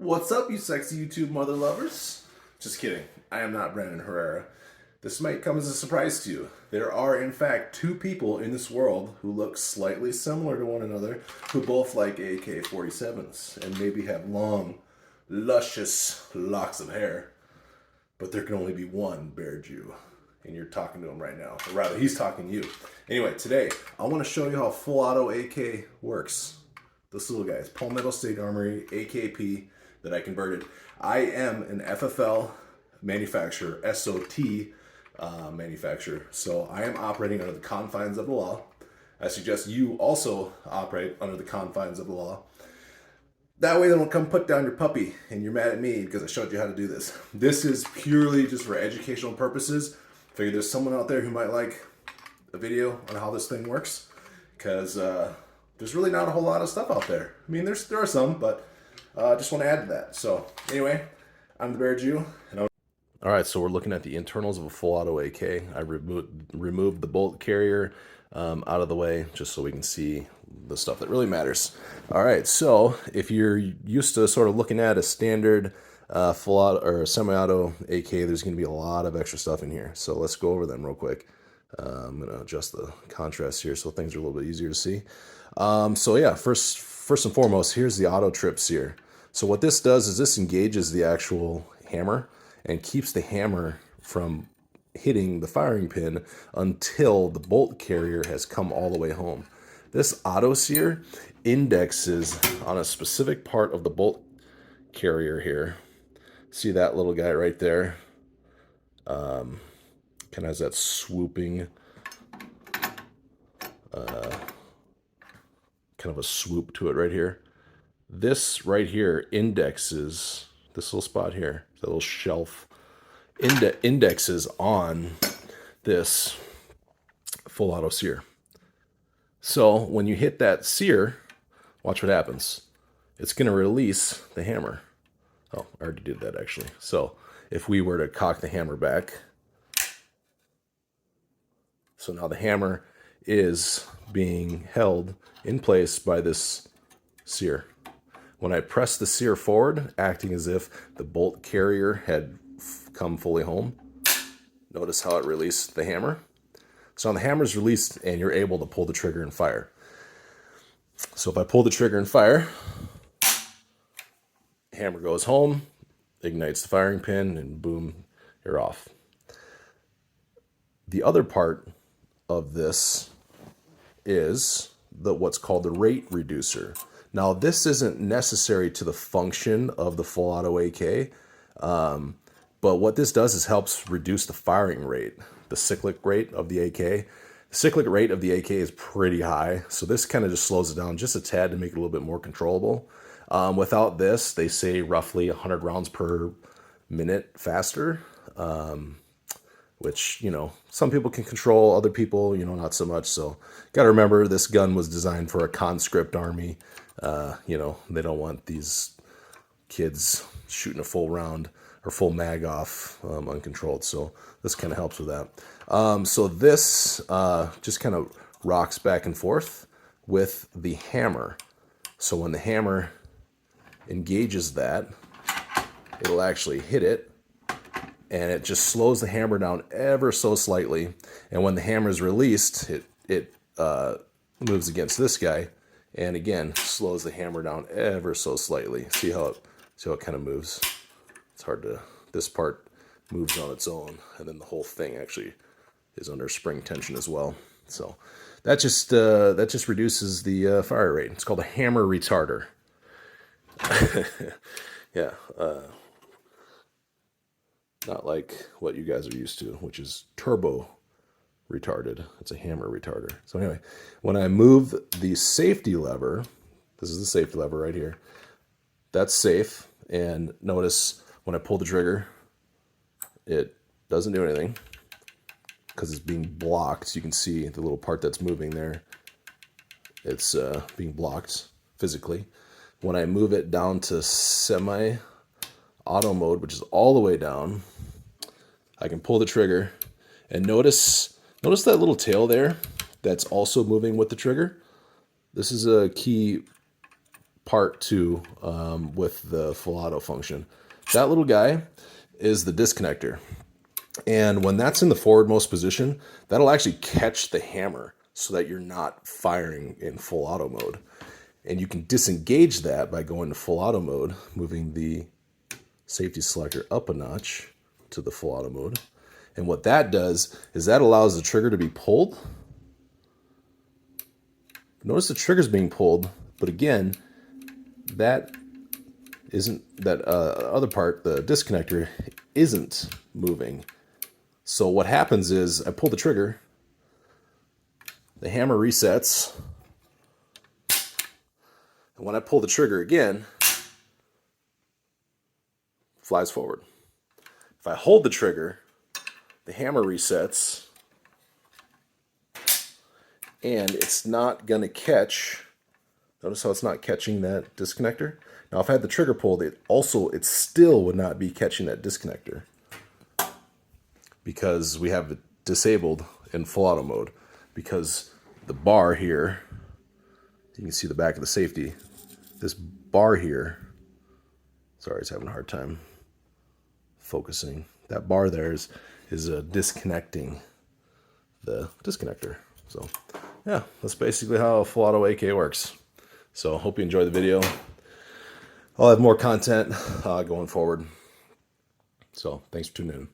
What's up, you sexy YouTube mother lovers? Just kidding. I am not Brandon Herrera. This might come as a surprise to you. There are, in fact, two people in this world who look slightly similar to one another, who both like AK-47s and maybe have long, luscious locks of hair. But there can only be one Bear Jew. And you're talking to him right now. Or rather, he's talking to you. Anyway, today, I want to show you how full auto AK works. This little guy is Palmetto State Armory AKP that I converted. I am an FFL manufacturer, SOT manufacturer. So I am operating under the confines of the law. I suggest you also operate under the confines of the law. That way they don't come put down your puppy and you're mad at me because I showed you how to do this. This is purely just for educational purposes. Figure there's someone out there who might like a video on how this thing works, because there's really not a whole lot of stuff out there. I mean, there are some, but I just want to add to that. So anyway, I'm the Bear Jew. All right, so we're looking at the internals of a full auto AK. I removed the bolt carrier out of the way just so we can see the stuff that really matters. All right, so if you're used to sort of looking at a standard full auto or semi-auto AK, there's going to be a lot of extra stuff in here. So let's go over them real quick. I'm going to adjust the contrast here so things are a little bit easier to see. So yeah, first and foremost, here's the auto trip sear. So what this does is this engages the actual hammer and keeps the hammer from hitting the firing pin until the bolt carrier has come all the way home. This auto sear indexes on a specific part of the bolt carrier here. See that little guy right there? Kind of has that swooping, kind of a swoop to it right here. This right here indexes, this little spot here, that little shelf, indexes on this full auto sear. So when you hit that sear, watch what happens. It's going to release the hammer. Oh, I already did that actually. So if we were to cock the hammer back, so now the hammer is being held in place by this sear. When I press the sear forward, acting as if the bolt carrier had come fully home, notice how it released the hammer. So now the hammer's released and you're able to pull the trigger and fire. So if I pull the trigger and fire, hammer goes home, ignites the firing pin, and boom, you're off. The other part of this is what's called the rate reducer. Now, this isn't necessary to the function of the full auto AK, but what this does is helps reduce the firing rate, the cyclic rate of the AK. The cyclic rate of the AK is pretty high, so this kind of just slows it down just a tad to make it a little bit more controllable. Without this, they say roughly 100 rounds per minute faster, which, you know, some people can control, other people, you know, not so much. So got to remember, this gun was designed for a conscript army. You know, they don't want these kids shooting a full round or full mag off uncontrolled. So this kind of helps with that. So this just kind of rocks back and forth with the hammer. So when the hammer engages that, it'll actually hit it, and it just slows the hammer down ever so slightly. And when the hammer is released, it moves against this guy, and again slows the hammer down ever so slightly. See how it kind of moves? It's hard to. This part moves on its own, and then the whole thing actually is under spring tension as well. So that just reduces the fire rate. It's called a hammer retarder. Yeah. Not like what you guys are used to, which is turbo retarded. It's a hammer retarder. So anyway, when I move the safety lever, this is the safety lever right here, that's safe. And notice when I pull the trigger, it doesn't do anything because it's being blocked. So you can see the little part that's moving there. It's being blocked physically. When I move it down to semi-auto mode, which is all the way down, I can pull the trigger, and notice that little tail there that's also moving with the trigger. This is a key part too with the full auto function. That little guy is the disconnector. And when that's in the forwardmost position, that'll actually catch the hammer so that you're not firing in full auto mode. And you can disengage that by going to full auto mode, moving the safety selector up a notch to the full auto mode. And what that does is that allows the trigger to be pulled. Notice the trigger's being pulled, but again, that other part, the disconnector, isn't moving. So what happens is I pull the trigger, the hammer resets, and when I pull the trigger again, flies forward. If I hold the trigger, the hammer resets, and it's not going to catch. Notice how it's not catching that disconnector? Now if I had the trigger pulled, it still would not be catching that disconnector, because we have it disabled in full auto mode, because the bar here, you can see the back of the safety, this bar here, sorry, it's having a hard time focusing. That bar there is disconnecting the disconnector. So yeah, that's basically how a full auto AK works. So hope you enjoy the video. I'll have more content going forward. So thanks for tuning in.